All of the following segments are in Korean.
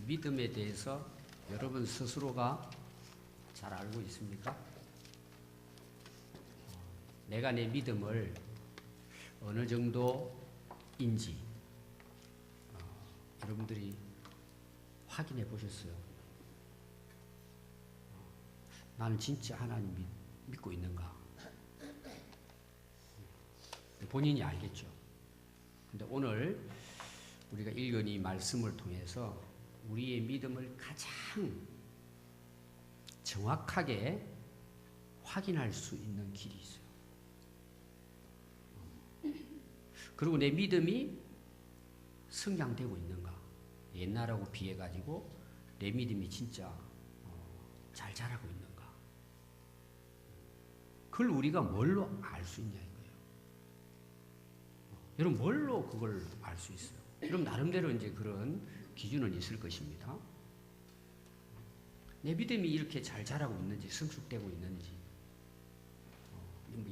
믿음에 대해서 여러분 스스로가 잘 알고 있습니까? 내가 내 믿음을 어느 정도인지 여러분들이 확인해 보셨어요? 나는 진짜 하나님 믿고 있는가? 본인이 알겠죠. 근데 오늘 우리가 읽은 이 말씀을 통해서 우리의 믿음을 가장 정확하게 확인할 수 있는 길이 있어요. 그리고 내 믿음이 성장되고 있는가? 옛날하고 비해 가지고 내 믿음이 진짜 잘 자라고 있는가? 그걸 우리가 뭘로 알 수 있냐 이거예요. 여러분 뭘로 그걸 알 수 있어요? 여러분 나름대로 이제 그런 기준은 있을 것입니다. 내 믿음이 이렇게 잘 자라고 있는지 성숙되고 있는지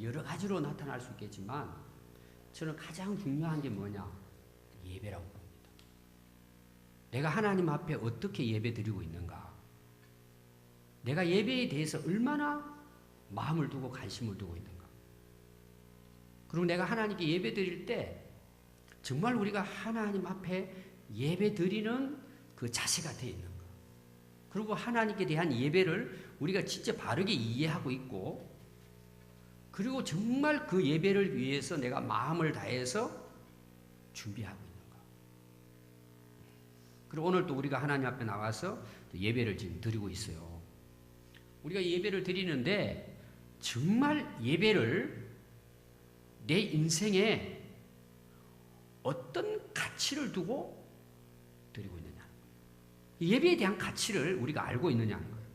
여러 가지로 나타날 수 있겠지만 저는 가장 중요한 게 뭐냐? 예배라고 봅니다. 내가 하나님 앞에 어떻게 예배 드리고 있는가? 내가 예배에 대해서 얼마나 마음을 두고 관심을 두고 있는가? 그리고 내가 하나님께 예배 드릴 때 정말 우리가 하나님 앞에 예배 드리는 그 자세가 되어 있는가? 그리고 하나님께 대한 예배를 우리가 진짜 바르게 이해하고 있고 그리고 정말 그 예배를 위해서 내가 마음을 다해서 준비하고 있는가? 그리고 오늘 또 우리가 하나님 앞에 나와서 예배를 지금 드리고 있어요. 우리가 예배를 드리는데 정말 예배를 내 인생에 어떤 가치를 두고 드리고 있느냐. 예배에 대한 가치를 우리가 알고 있느냐는 거예요.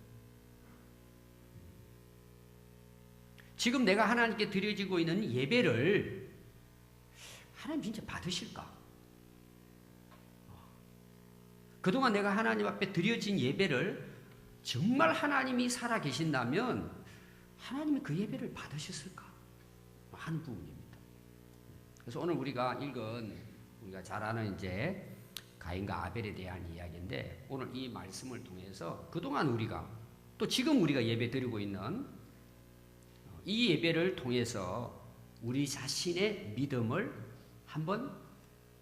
지금 내가 하나님께 드려지고 있는 예배를 하나님 진짜 받으실까? 그동안 내가 하나님 앞에 드려진 예배를 정말 하나님이 살아 계신다면 하나님이 그 예배를 받으셨을까? 하는 부분입니다. 그래서 오늘 우리가 읽은 우리가 잘 아는 이제 가인과 아벨에 대한 이야기인데 오늘 이 말씀을 통해서 그동안 우리가 또 지금 우리가 예배 드리고 있는 이 예배를 통해서 우리 자신의 믿음을 한번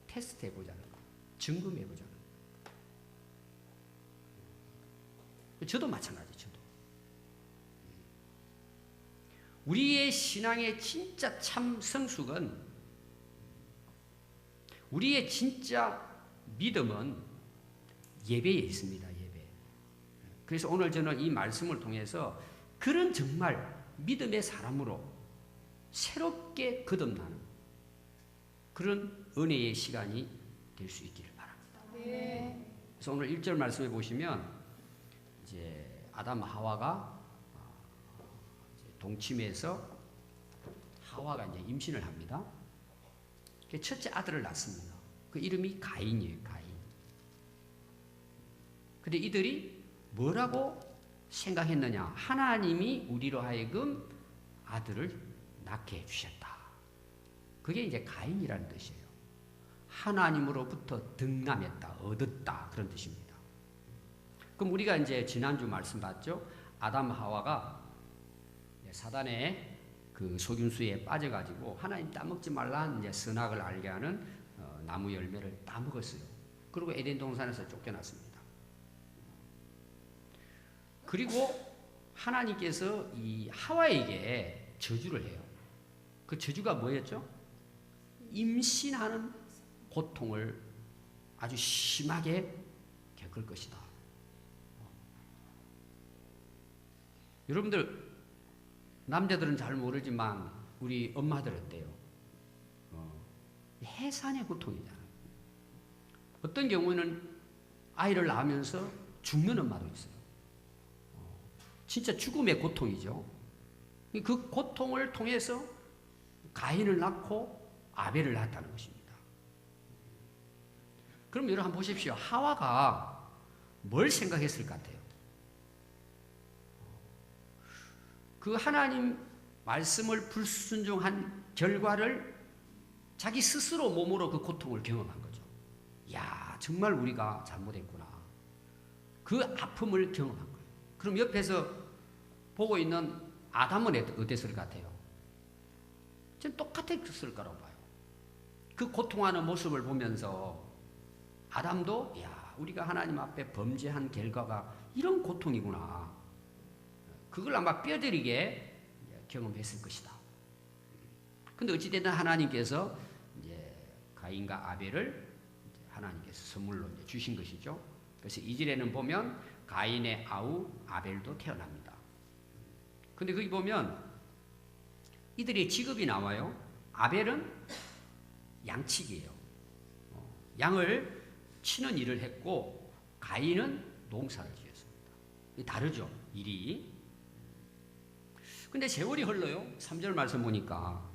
테스트해 보자는 거예요. 점검해 보자는 거예요. 저도 마찬가지. 저도 우리의 신앙의 진짜 참 성숙은 우리의 진짜 믿음은 예배에 있습니다. 예배. 그래서 오늘 저는 이 말씀을 통해서 그런 정말 믿음의 사람으로 새롭게 거듭나는 그런 은혜의 시간이 될 수 있기를 바랍니다. 네. 그래서 오늘 1절 말씀해 보시면 이제 아담 하와가 동침해서 하와가 이제 임신을 합니다. 첫째 아들을 낳습니다. 그 이름이 가인이에요. 가인. 근데 이들이 뭐라고 생각했느냐? 하나님이 우리로 하여금 아들을 낳게 해주셨다. 그게 이제 가인이라는 뜻이에요. 하나님으로부터 득남했다, 얻었다 그런 뜻입니다. 그럼 우리가 이제 지난주 말씀 봤죠? 아담 하와가 사단의 그 속임수에 빠져가지고 하나님 따먹지 말라는 이제 선악을 알게 하는 나무 열매를 따먹었어요. 그리고 에덴 동산에서 쫓겨났습니다. 그리고 하나님께서 이 하와에게 저주를 해요. 그 저주가 뭐였죠? 임신하는 고통을 아주 심하게 겪을 것이다. 여러분들 남자들은 잘 모르지만 우리 엄마들 어때요? 해산의 고통이잖아요. 어떤 경우는 아이를 낳으면서 죽는 엄마도 있어요. 진짜 죽음의 고통이죠. 그 고통을 통해서 가인을 낳고 아벨을 낳았다는 것입니다. 그럼 여러분 한번 보십시오. 하와가 뭘 생각했을 것 같아요? 그 하나님 말씀을 불순종한 결과를 자기 스스로 몸으로 그 고통을 경험한 거죠. 야, 정말 우리가 잘못했구나. 그 아픔을 경험한 거예요. 그럼 옆에서 보고 있는 아담은 어땠을 것 같아요? 전 똑같았을 거라고 봐요. 그 고통하는 모습을 보면서 아담도 야, 우리가 하나님 앞에 범죄한 결과가 이런 고통이구나. 그걸 아마 뼈저리게 경험했을 것이다. 근데 어찌됐든 하나님께서 이제 가인과 아벨을 하나님께서 선물로 이제 주신 것이죠. 그래서 2절에는 보면 가인의 아우 아벨도 태어납니다. 근데 거기 보면 이들의 직업이 나와요. 아벨은 양치기예요. 양을 치는 일을 했고 가인은 농사를 지었습니다. 다르죠, 일이. 근데 세월이 흘러요. 3절 말씀 보니까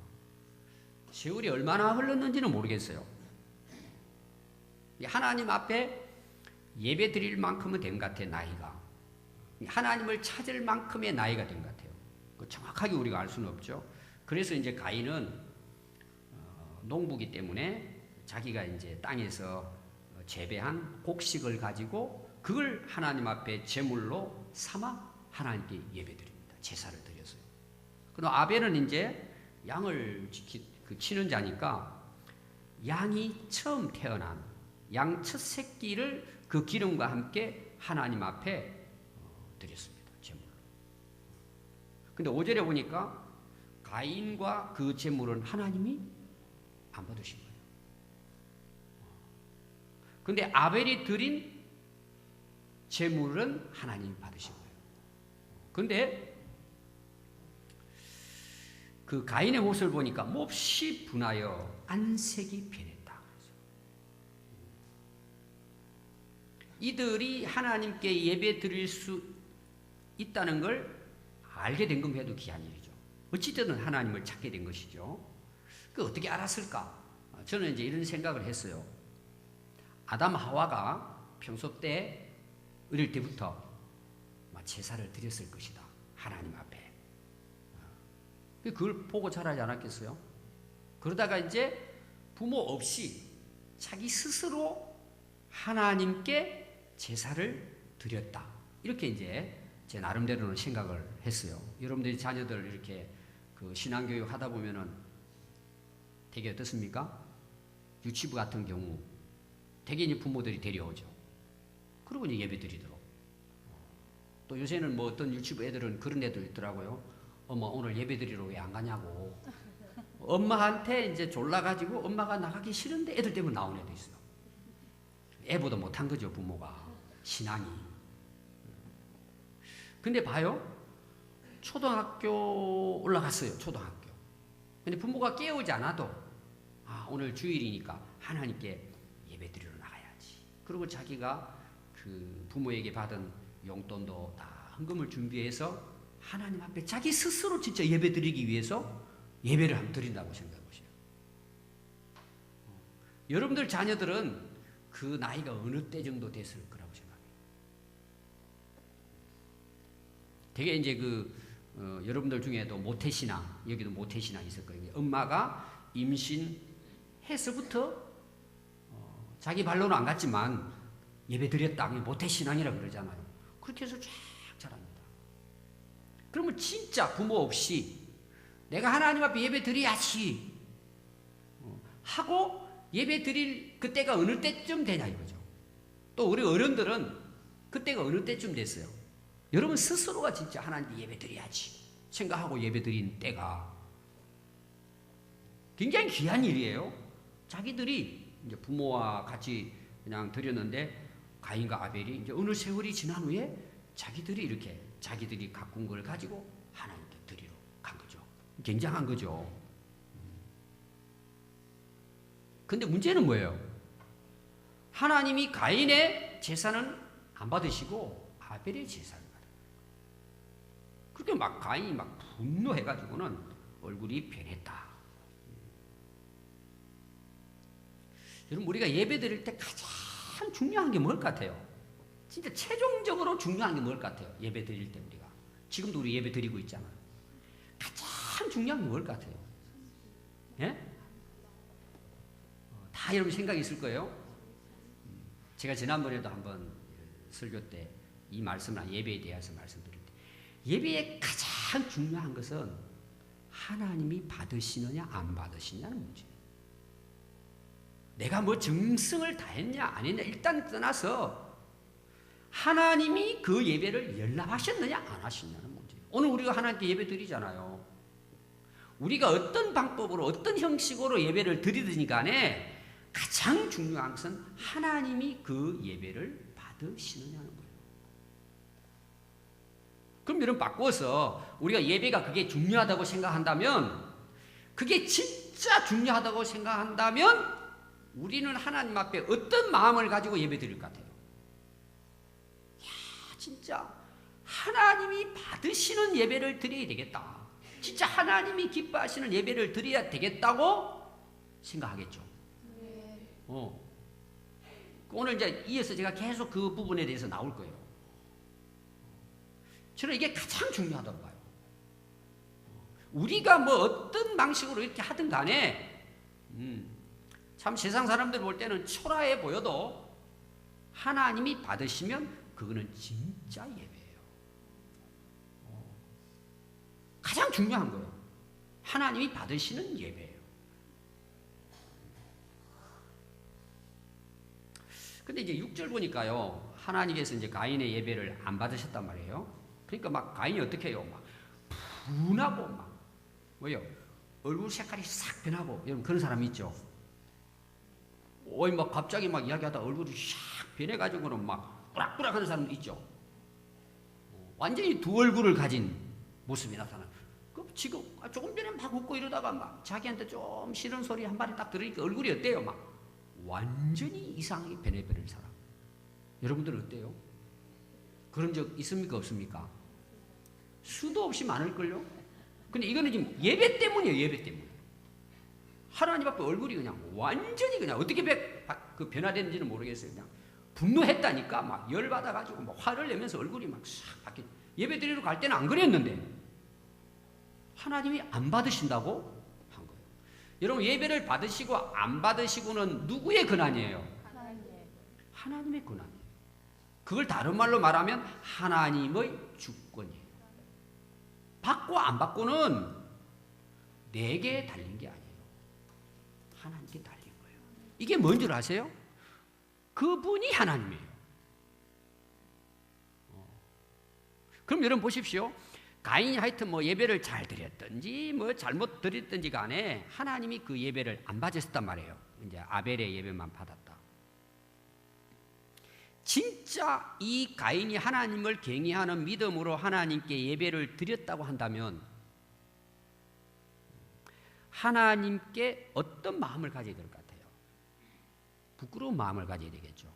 세월이 얼마나 흘렀는지는 모르겠어요. 하나님 앞에 예배 드릴 만큼은 된 것 같아요, 나이가. 하나님을 찾을 만큼의 나이가 된 것 같아요. 정확하게 우리가 알 수는 없죠. 그래서 이제 가인은 농부기 때문에 자기가 이제 땅에서 재배한 곡식을 가지고 그걸 하나님 앞에 제물로 삼아 하나님께 예배드립니다. 제사를 드려서요. 그럼 아벨은 이제 양을 치는 자니까 양이 처음 태어난 양 첫 새끼를 그 기름과 함께 하나님 앞에 드렸습니다. 제물로. 근데 5절에 보니까 가인과 그 제물은 하나님이 안 받으신 거예요. 근데 아벨이 드린 제물은 하나님이 받으신 거예요. 근데 그 가인의 모습을 보니까 몹시 분하여 안색이 변했다. 이들이 하나님께 예배 드릴 수 있다는 걸 알게 된 건 해도 귀한 일이죠. 어찌됐든 하나님을 찾게 된 것이죠. 그 어떻게 알았을까? 저는 이제 이런 생각을 했어요. 아담 하와가 평소 때 어릴 때부터 제사를 드렸을 것이다. 하나님 앞에. 그걸 보고 자라지 않았겠어요? 그러다가 이제 부모 없이 자기 스스로 하나님께 제사를 드렸다. 이렇게 이제 제 나름대로는 생각을 했어요. 여러분들이 자녀들 이렇게 그 신앙교육 하다 보면은 되게 어떻습니까? 유치부 같은 경우 되게 이제 부모들이 데려오죠. 그리고 이제 예배 드리도록. 또 요새는 뭐 어떤 유치부 애들은 그런 애들 있더라고요. 엄마 오늘 예배 드리러 왜 안 가냐고. 엄마한테 이제 졸라가지고 엄마가 나가기 싫은데 애들 때문에 나온 애도 있어요. 애보다 못한 거죠, 부모가. 신앙이. 근데 봐요. 초등학교 올라갔어요, 초등학교. 근데 부모가 깨우지 않아도 오늘 주일이니까 하나님께 예배 드리러 나가야지. 그리고 자기가 그 부모에게 받은 용돈도 다 헌금을 준비해서 하나님 앞에 자기 스스로 진짜 예배 드리기 위해서 예배를 한번 드린다고 생각해 보세요. 여러분들 자녀들은 그 나이가 어느 때 정도 됐을 거라고 생각해요. 되게 이제 여러분들 중에도 모태신앙, 여기도 모태신앙 있을 거예요. 엄마가 임신해서부터 자기 발로는 안 갔지만 예배 드렸다. 모태신앙이라 그러잖아요. 그렇게 해서 쫙 자랍니다. 그러면 진짜 부모 없이 내가 하나님 앞에 예배 드려야지 하고 예배 드릴 그때가 어느 때쯤 되냐 이거죠. 또 우리 어른들은 그때가 어느 때쯤 됐어요. 여러분 스스로가 진짜 하나님께 예배 드려야지 생각하고 예배 드린 때가 굉장히 귀한 일이에요. 자기들이 이제 부모와 같이 그냥 드렸는데 가인과 아벨이 이제 어느 세월이 지난 후에 자기들이 이렇게 자기들이 가꾼 걸 가지고 하나님께 드리러 간 거죠. 굉장한 거죠. 근데 문제는 뭐예요? 하나님이 가인의 제사는 안 받으시고 아벨의 제사를 받아요. 그렇게 막 가인이 막 분노해가지고는 얼굴이 변했다. 여러분 우리가 예배 드릴 때 가장 중요한 게 뭘 같아요? 진짜 최종적으로 중요한 게 뭘 같아요? 예배 드릴 때 우리가 지금도 우리 예배 드리고 있잖아요. 가장 중요한 게 뭘 같아요? 예? 다 여러분 생각이 있을 거예요. 제가 지난번에도 한번 설교 때 이 말씀은 예배에 대해서 말씀드릴 때 예배의 가장 중요한 것은 하나님이 받으시느냐 안 받으시냐는 문제예요. 내가 뭐 정성을 다했냐 안 했냐 일단 떠나서 하나님이 그 예배를 연락하셨느냐 안 하셨냐는 문제예요. 오늘 우리가 하나님께 예배 드리잖아요. 우리가 어떤 방법으로 어떤 형식으로 예배를 드리든지 간에 가장 중요한 것은 하나님이 그 예배를 받으시느냐는 거예요. 그럼 여러분 바꿔서 우리가 예배가 그게 중요하다고 생각한다면, 그게 진짜 중요하다고 생각한다면 우리는 하나님 앞에 어떤 마음을 가지고 예배 드릴 것 같아요? 야, 진짜 하나님이 받으시는 예배를 드려야 되겠다. 진짜 하나님이 기뻐하시는 예배를 드려야 되겠다고 생각하겠죠. 오늘 이제 이어서 제가 계속 그 부분에 대해서 나올 거예요. 저는 이게 가장 중요하다고 봐요. 우리가 뭐 어떤 방식으로 이렇게 하든 간에 참 세상 사람들 볼 때는 초라해 보여도 하나님이 받으시면 그거는 진짜 예배예요. 가장 중요한 거예요. 하나님이 받으시는 예배예요. 근데 이제 6절 보니까요, 하나님께서 이제 가인의 예배를 안 받으셨단 말이에요. 그러니까 막 가인이 어떻게 해요? 막 분하고 막 뭐요? 얼굴 색깔이 싹 변하고, 여러분 그런 사람 있죠? 막 갑자기 막 이야기하다 얼굴이 싹 변해가지고는 막 꾸락꾸락하는 사람 있죠? 완전히 두 얼굴을 가진 모습이 나타나요. 그 지금 조금 전에 막 웃고 이러다가 막 자기한테 좀 싫은 소리 한 마디 딱 들으니까 얼굴이 어때요? 막 완전히 이상하게 변해버리는 사람. 여러분들은 어때요? 그런 적 있습니까? 없습니까? 수도 없이 많을걸요? 근데 이거는 지금 예배 때문이에요. 예배 때문에. 하나님 앞에 얼굴이 그냥 완전히 그냥 어떻게 그 변화됐는지는 모르겠어요. 그냥 분노했다니까 막 열받아가지고 막 화를 내면서 얼굴이 막 싹 바뀌. 예배 드리러 갈 때는 안 그랬는데 하나님이 안 받으신다고 한 거예요. 여러분 예배를 받으시고 안 받으시고는 누구의 권한이에요? 하나님의 권한이에요. 그걸 다른 말로 말하면 하나님의 주권이에요. 받고 안 받고는 내게 달린 게 아니에요. 하나님께 달린 거예요. 이게 뭔 줄 아세요? 그분이 하나님이에요. 그럼 여러분 보십시오. 가인이 하여튼 뭐 예배를 잘 드렸든지 뭐 잘못 드렸든지 간에 하나님이 그 예배를 안 받으셨단 말이에요. 이제 아벨의 예배만 받았다. 진짜 이 가인이 하나님을 경외하는 믿음으로 하나님께 예배를 드렸다고 한다면 하나님께 어떤 마음을 가져야 될 것 같아요? 부끄러운 마음을 가져야 되겠죠.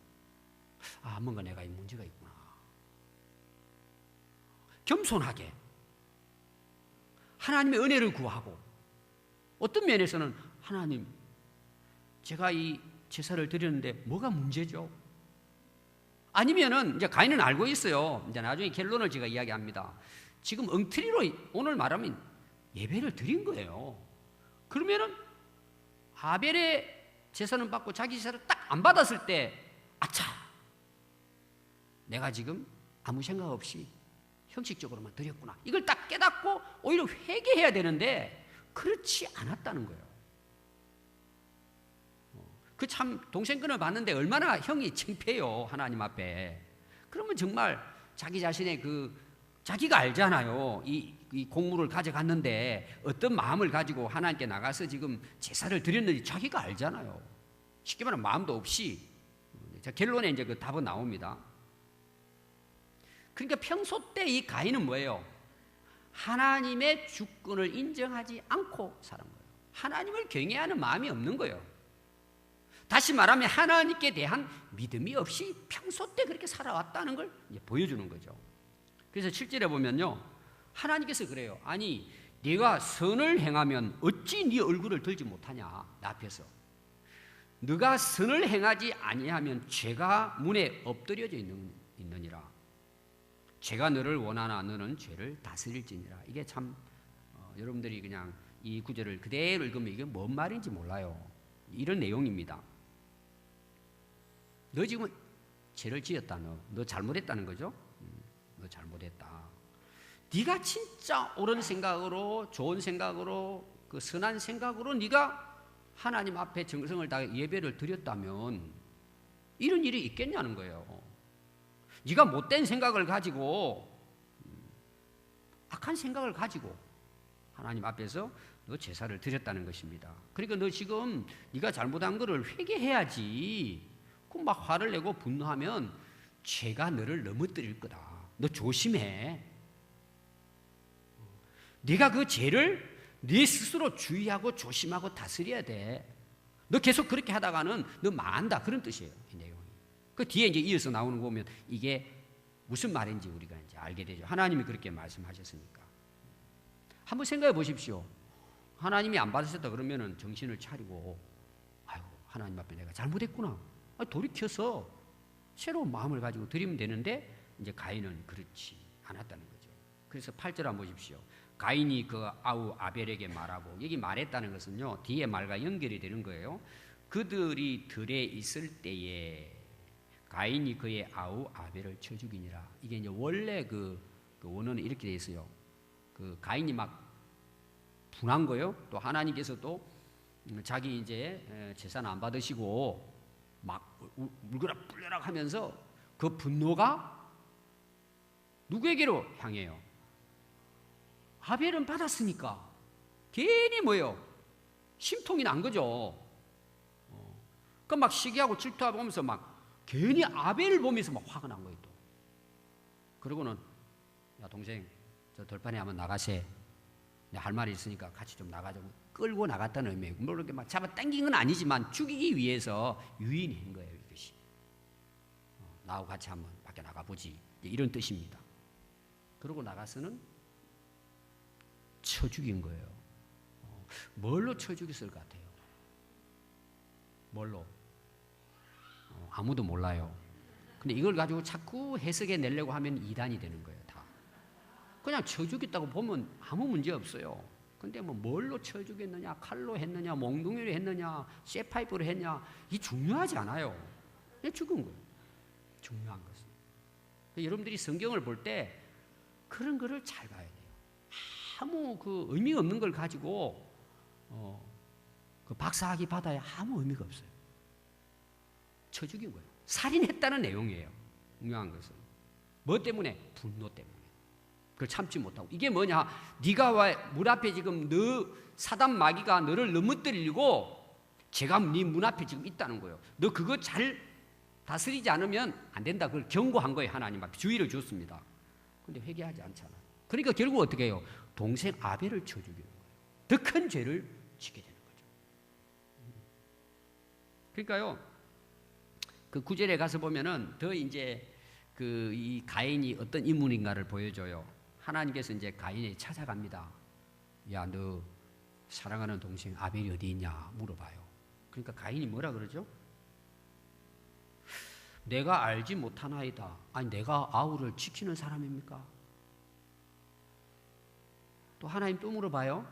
아, 뭔가 내가 이 문제가 있구나. 겸손하게 하나님의 은혜를 구하고, 어떤 면에서는 하나님, 제가 이 제사를 드렸는데 뭐가 문제죠? 아니면은 이제 가인은 알고 있어요. 이제 나중에 결론을 제가 이야기합니다. 지금 엉터리로 오늘 말하면 예배를 드린 거예요. 그러면은 아벨의 제사는 받고 자기 제사를 딱 안 받았을 때, 아차, 내가 지금 아무 생각 없이 형식적으로만 드렸구나. 이걸 딱 깨닫고 오히려 회개해야 되는데 그렇지 않았다는 거예요. 그 참 동생 건을 봤는데 얼마나 형이 창피해요, 하나님 앞에. 그러면 정말 자기 자신의 자기가 알잖아요. 이 공물을 가져갔는데 어떤 마음을 가지고 하나님께 나가서 지금 제사를 드렸는지 자기가 알잖아요. 쉽게 말하면 마음도 없이. 자, 결론에 이제 그 답은 나옵니다. 그러니까 평소 때 이 가인은 뭐예요? 하나님의 주권을 인정하지 않고 사는 거예요. 하나님을 경외하는 마음이 없는 거예요. 다시 말하면 하나님께 대한 믿음이 없이 평소 때 그렇게 살아왔다는 걸 이제 보여주는 거죠. 그래서 7절에 보면요, 하나님께서 그래요. 아니, 네가 선을 행하면 어찌 네 얼굴을 들지 못하냐, 내 앞에서. 네가 선을 행하지 아니하면 죄가 문에 엎드려져 있느니라. 죄가 너를 원하나 너는 죄를 다스릴지니라. 이게 참 여러분들이 그냥 이 구절을 그대로 읽으면 이게 뭔 말인지 몰라요. 이런 내용입니다. 너 지금 죄를 지었다. 너 잘못했다는 거죠. 너 잘못했다. 네가 진짜 옳은 생각으로, 좋은 생각으로, 그 선한 생각으로 네가 하나님 앞에 정성을 다해 예배를 드렸다면 이런 일이 있겠냐는 거예요. 네가 못된 생각을 가지고, 악한 생각을 가지고 하나님 앞에서 너 제사를 드렸다는 것입니다. 그러니까 너 지금 네가 잘못한 것을 회개해야지. 그 막 화를 내고 분노하면 죄가 너를 넘어뜨릴 거다. 너 조심해. 네가 그 죄를 네 스스로 주의하고 조심하고 다스려야 돼. 너 계속 그렇게 하다가는 너 망한다. 그런 뜻이에요, 이 내용이. 그 뒤에 이제 이어서 나오는 거 보면 이게 무슨 말인지 우리가 이제 알게 되죠. 하나님이 그렇게 말씀하셨으니까. 한번 생각해 보십시오. 하나님이 안 받으셨다 그러면은 정신을 차리고, 아이고, 하나님 앞에 내가 잘못했구나. 돌이켜서 새로운 마음을 가지고 드리면 되는데, 이제 가인은 그렇지 않았다는 거죠. 그래서 8절 한번 보십시오. 가인이 그 아우 아벨에게 말하고, 여기 말했다는 것은요, 뒤에 말과 연결이 되는 거예요. 그들이 들에 있을 때에 가인이 그의 아우 아벨을 쳐 죽이니라. 이게 이제 원래 그 원어는 이렇게 돼 있어요. 그 가인이 막 분한 거예요. 또 하나님께서도 자기 이제 제사는 안 받으시고 막 울거락 불려락 하면서 그 분노가 누구에게로 향해요? 아벨은 받았으니까 괜히 뭐예요? 심통이 난 거죠. 그 막 시기하고 질투하고 보면서 막 괜히 아벨을 보면서 막 화가 난 거예요. 또 그러고는, 야 동생, 저 들판에 한번 나가세. 내가 할 말이 있으니까 같이 좀 나가자고 끌고 나갔다는 의미예요. 뭐 이렇게 막 잡아 당긴 건 아니지만 죽이기 위해서 유인한 거예요, 이것이. 나하고 같이 한번 밖에 나가보지, 이런 뜻입니다. 그러고 나가서는 쳐 죽인 거예요. 뭘로 쳐 죽였을 것 같아요? 뭘로? 아무도 몰라요. 근데 이걸 가지고 자꾸 해석해 내려고 하면 이단이 되는 거예요. 다 그냥 쳐 죽였다고 보면 아무 문제 없어요. 근데 뭐 뭘로 쳐 죽였느냐, 칼로 했느냐, 몽둥이로 했느냐, 쇠파이프로 했냐, 이 중요하지 않아요. 그냥 죽은 거예요. 중요한 것은 여러분들이 성경을 볼 때 그런 거를 잘 봐야 돼요. 아무 그 의미 없는 걸 가지고 그 박사학위 받아야 아무 의미가 없어요. 쳐 죽인 거예요. 살인했다는 내용이에요. 중요한 것은 뭐 때문에? 분노 때문에. 그걸 참지 못하고. 이게 뭐냐? 네가 왜 문 앞에 지금 너 사단 마귀가 너를 넘어뜨리고 제가 네 문 앞에 지금 있다는 거예요. 너 그거 잘 다스리지 않으면 안 된다. 그걸 경고한 거예요. 하나님 앞에 주의를 줬습니다. 근데 회개하지 않잖아. 그러니까 결국 어떻게 해요? 동생 아벨을 쳐 죽이는 거예요. 더 큰 죄를 지게 되는 거죠. 그러니까요, 그 9절에 가서 보면은 더 이제 그 이 가인이 어떤 인물인가를 보여줘요. 하나님께서 이제 가인에게 찾아갑니다. 야, 너 사랑하는 동생 아벨이 어디 있냐 물어봐요. 그러니까 가인이 뭐라 그러죠? 내가 알지 못하나이다. 아니, 내가 아우를 지키는 사람입니까? 또 하나님 또 물어봐요.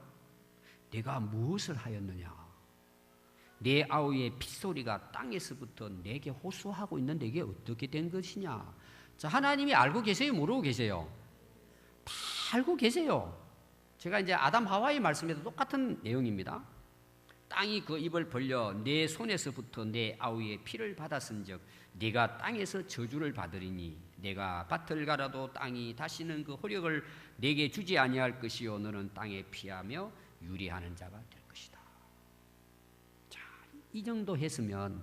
내가 무엇을 하였느냐? 내 아우의 핏소리가 땅에서부터 내게 호소하고 있는데 이게 어떻게 된 것이냐? 자, 하나님이 알고 계세요? 모르고 계세요? 다 알고 계세요. 제가 이제 아담 하와의 말씀에도 똑같은 내용입니다. 땅이 그 입을 벌려 내 손에서부터 내 아우의 피를 받았은즉 네가 땅에서 저주를 받으리니 내가 밭을 갈아도 땅이 다시는 그 호력을 내게 주지 아니할 것이요 너는 땅에 피하며 유리하는 자가 될 것이다. 자, 이 정도 했으면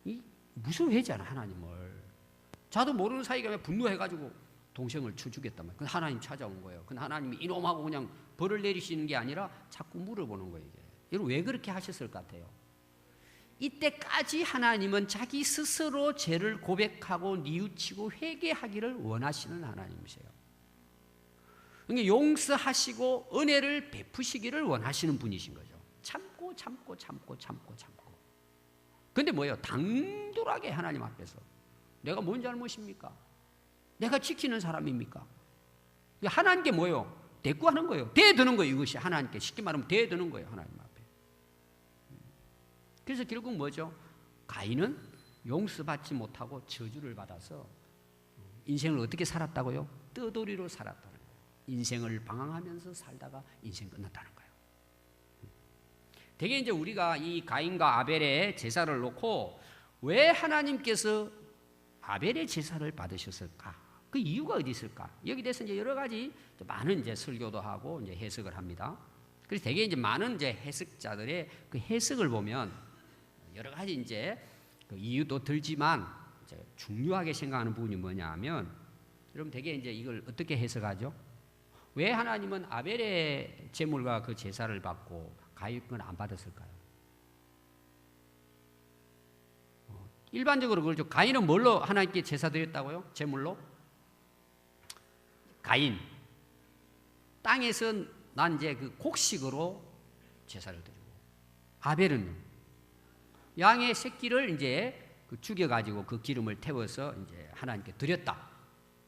이 무슨 회잖아. 하나님을 자도 모르는 사이가 분노해가지고 동생을 쳐 죽였단 말이에요. 그 하나님 찾아온 거예요. 그 하나님이 이놈하고 그냥 벌을 내리시는 게 아니라 자꾸 물어보는 거예요. 이게. 여러분 왜 그렇게 하셨을 것 같아요? 이때까지 하나님은 자기 스스로 죄를 고백하고 뉘우치고 회개하기를 원하시는 하나님이세요. 그러니까 용서하시고 은혜를 베푸시기를 원하시는 분이신 거죠. 참고 참고 참고 참고 참고. 근데 뭐예요? 당돌하게 하나님 앞에서 내가 뭔 잘못입니까? 내가 지키는 사람입니까? 하나님께 뭐예요? 대꾸하는 거예요. 대드는 거예요. 이것이 하나님께 쉽게 말하면 대드는 거예요. 하나님 앞에. 그래서 결국 뭐죠? 가인은 용서받지 못하고 저주를 받아서 인생을 어떻게 살았다고요? 떠돌이로 살았다는 거예요. 인생을 방황하면서 살다가 인생 끝났다는 거예요. 대개 이제 우리가 이 가인과 아벨의 제사를 놓고 왜 하나님께서 아벨의 제사를 받으셨을까? 그 이유가 어디 있을까? 여기 대해서 이제 여러 가지 많은 이제 설교도 하고 이제 해석을 합니다. 그래서 대개 이제 많은 이제 해석자들의 그 해석을 보면 여러 가지 이제 그 이유도 들지만 이제 중요하게 생각하는 부분이 뭐냐 하면 여러분 대개 이제 이걸 어떻게 해석하죠? 왜 하나님은 아벨의 제물과 그 제사를 받고 가인 건 안 받았을까요? 일반적으로 그렇죠. 가인은 뭘로 하나님께 제사 드렸다고요? 제물로? 가인 땅에서 난 이제 그 곡식으로 제사를 드리고, 아벨은 양의 새끼를 이제 그 죽여가지고 그 기름을 태워서 이제 하나님께 드렸다.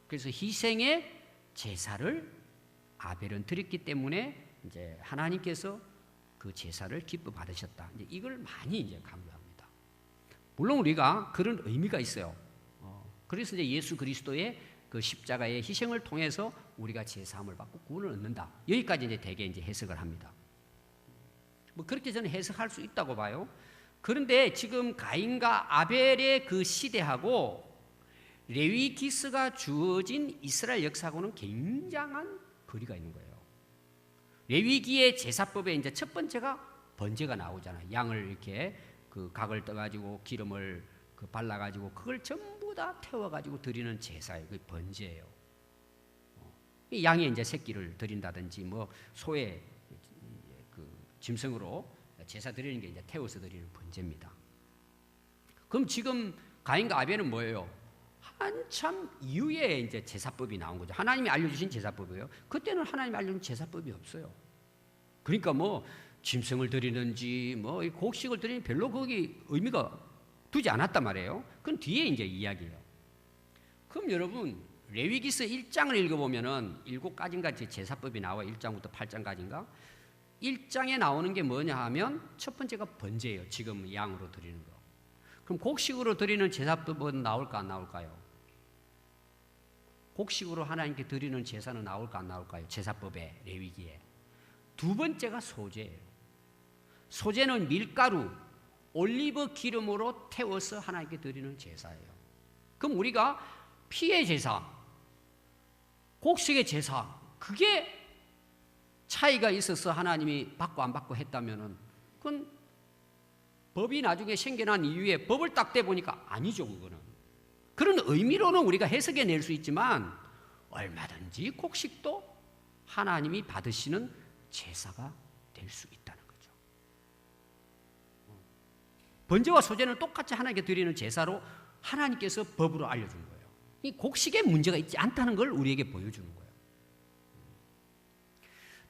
그래서 희생의 제사를 아벨은 드렸기 때문에 이제 하나님께서 그 제사를 기뻐 받으셨다. 이제 이걸 많이 이제 강조합니다. 물론 우리가 그런 의미가 있어요. 그래서 이제 예수 그리스도의 그 십자가의 희생을 통해서 우리가 제사함을 받고 구원을 얻는다. 여기까지 이제 대개 이제 해석을 합니다. 뭐 그렇게 저는 해석할 수 있다고 봐요. 그런데 지금 가인과 아벨의 그 시대하고 레위기스가 주어진 이스라엘 역사하고는 굉장한 거리가 있는 거예요. 레위기의 제사법에 이제 첫 번째가 번제가 나오잖아요. 양을 이렇게 그 각을 떠가지고 기름을 그 발라가지고 그걸 전부 다 태워가지고 드리는 제사예요. 그 번제예요. 이 양의 이제 새끼를 드린다든지 뭐 소의 그 짐승으로 제사 드리는 게 이제 태워서 드리는 번제입니다. 그럼 지금 가인과 아벨은 뭐예요? 한참 이후에 이제 제사법이 나온 거죠. 하나님이 알려주신 제사법이에요. 그때는 하나님이 알려준 제사법이 없어요. 그러니까 뭐 짐승을 드리는지 뭐 곡식을 드리는 별로 거기 의미가 두지 않았단 말이에요. 그건 뒤에 이제 이야기예요. 그럼 여러분 레위기서 1장을 읽어보면은 7가지인가 제사법이 나와. 1장부터 8장까지인가. 1장에 나오는 게 뭐냐 하면 첫 번째가 번제예요. 지금 양으로 드리는 거. 그럼 곡식으로 드리는 제사법은 나올까 안 나올까요? 곡식으로 하나님께 드리는 제사는 나올까 안 나올까요? 제사법에, 레위기에. 두 번째가 소제예요. 소제는 밀가루, 올리브 기름으로 태워서 하나님께 드리는 제사예요. 그럼 우리가 피의 제사, 곡식의 제사, 그게 차이가 있어서 하나님이 받고 안 받고 했다면은 그건 법이 나중에 생겨난 이후에 법을 딱 떼보니까 아니죠, 그거는. 그런 의미로는 우리가 해석해 낼 수 있지만 얼마든지 곡식도 하나님이 받으시는 제사가 될 수 있다는 거죠. 번제와 소제는 똑같이 하나님께 드리는 제사로 하나님께서 법으로 알려준 거예요. 이 곡식에 문제가 있지 않다는 걸 우리에게 보여주는 거예요.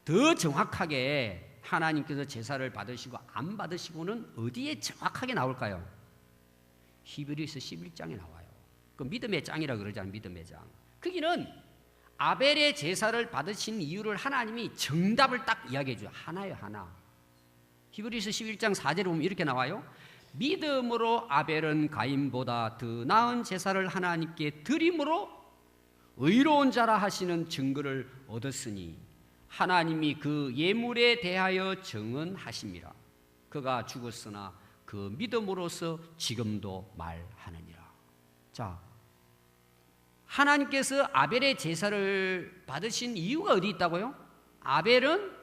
더 정확하게 하나님께서 제사를 받으시고 안 받으시고는 어디에 정확하게 나올까요? 히브리서 11장에 나와요. 그 믿음의 장이라 그러잖아요. 믿음의 장. 거기는 아벨의 제사를 받으신 이유를 하나님이 정답을 딱 이야기해 줘요. 하나요, 하나. 히브리서 11장 4절에 보면 이렇게 나와요. 믿음으로 아벨은 가인보다 더 나은 제사를 하나님께 드림으로 의로운 자라 하시는 증거를 얻었으니 하나님이 그 예물에 대하여 증언하심이라. 그가 죽었으나 그 믿음으로서 지금도 말하느니라. 자, 하나님께서 아벨의 제사를 받으신 이유가 어디 있다고요? 아벨은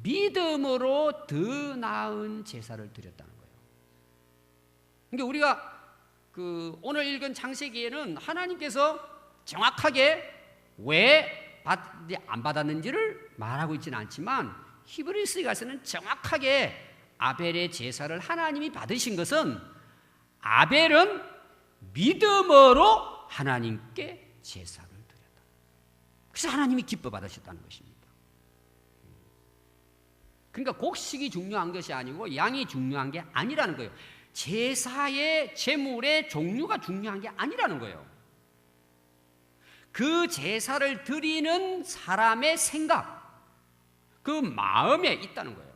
믿음으로 더 나은 제사를 드렸다는 거예요. 그러니까 우리가 그 오늘 읽은 창세기에는 하나님께서 정확하게 왜 안 받았는지를 말하고 있지는 않지만 히브리서에 가서는 정확하게 아벨의 제사를 하나님이 받으신 것은 아벨은 믿음으로 하나님께 제사를 드렸다. 그래서 하나님이 기뻐 받으셨다는 것입니다. 그러니까 곡식이 중요한 것이 아니고 양이 중요한 게 아니라는 거예요. 제사의 제물의 종류가 중요한 게 아니라는 거예요. 그 제사를 드리는 사람의 생각, 그 마음에 있다는 거예요.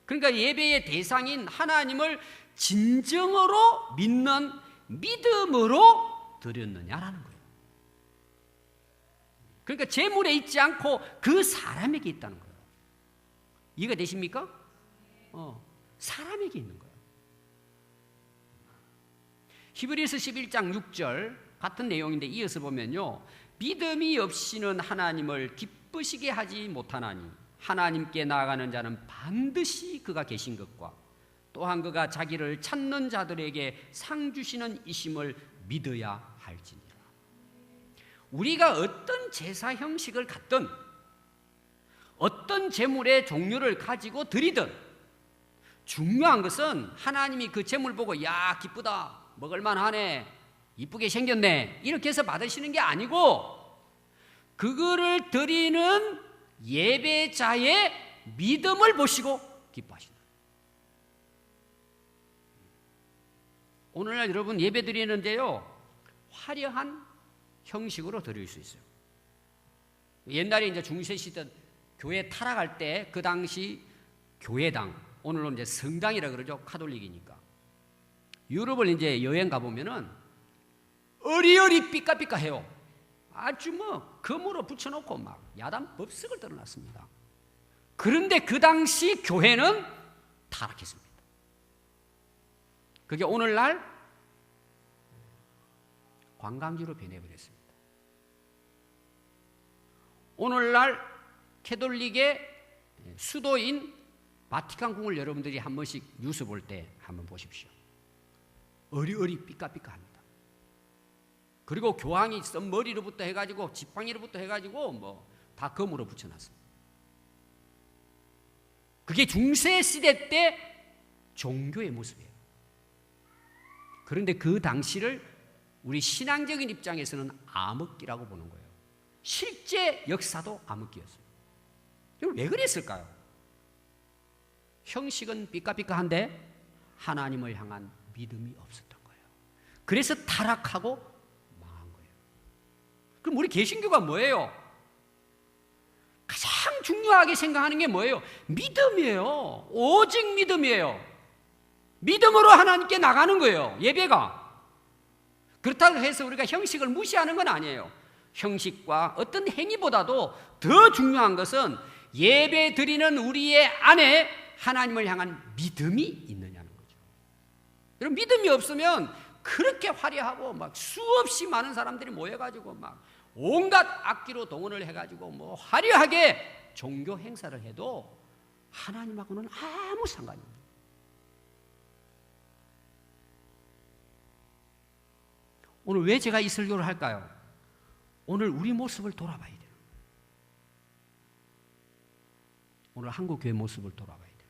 그러니까 예배의 대상인 하나님을 진정으로 믿는 믿음으로 드렸느냐라는 거예요. 그러니까 재물에 있지 않고 그 사람에게 있다는 거예요. 이해가 되십니까? 사람에게 있는 거예요. 히브리서 11장 6절 같은 내용인데 이어서 보면요, 믿음이 없이는 하나님을 기쁘시게 하지 못하나니 하나님께 나아가는 자는 반드시 그가 계신 것과 또한 그가 자기를 찾는 자들에게 상 주시는 이심을 믿어야 할지니라. 우리가 어떤 제사 형식을 갖든 어떤 제물의 종류를 가지고 드리든 중요한 것은 하나님이 그 제물 보고 야 기쁘다, 먹을만하네, 이쁘게 생겼네 이렇게 해서 받으시는 게 아니고 그거를 드리는 예배자의 믿음을 보시고 기뻐하신다. 오늘날 여러분 예배 드리는데요, 화려한 형식으로 드릴 수 있어요. 옛날에 이제 중세 시대 교회 타락할 때 그 당시 교회당, 오늘은 이제 성당이라 그러죠. 카톨릭이니까. 유럽을 이제 여행 가보면은 어리어리 삐까삐까해요. 아주 뭐 금으로 붙여놓고 막 야단 법석을 떨어놨습니다. 그런데 그 당시 교회는 타락했습니다. 그게 오늘날 관광지로 변해버렸습니다. 오늘날 캐톨릭의 수도인 바티칸궁을 여러분들이 한 번씩 뉴스 볼 때 한번 보십시오. 어리어리 삐까삐까합니다. 그리고 교황이 쓴 머리로부터 해가지고 지팡이로부터 해가지고 뭐 다 금으로 붙여놨습니다. 그게 중세 시대 때 종교의 모습이에요. 그런데 그 당시를 우리 신앙적인 입장에서는 암흑기라고 보는 거예요. 실제 역사도 암흑기였어요. 왜 그랬을까요? 형식은 삐까삐까한데 하나님을 향한 믿음이 없었던 거예요. 그래서 타락하고 망한 거예요. 그럼 우리 개신교가 뭐예요? 가장 중요하게 생각하는 게 뭐예요? 믿음이에요. 오직 믿음이에요. 믿음으로 하나님께 나가는 거예요. 예배가. 그렇다고 해서 우리가 형식을 무시하는 건 아니에요. 형식과 어떤 행위보다도 더 중요한 것은 예배 드리는 우리의 안에 하나님을 향한 믿음이 있느냐는 거죠. 여러분, 믿음이 없으면 그렇게 화려하고 막 수없이 많은 사람들이 모여가지고 막 온갖 악기로 동원을 해가지고 뭐 화려하게 종교 행사를 해도 하나님하고는 아무 상관이 없어요. 오늘 왜 제가 이 설교를 할까요? 오늘 우리 모습을 돌아봐야 돼요. 오늘 한국교회 모습을 돌아봐야 돼요.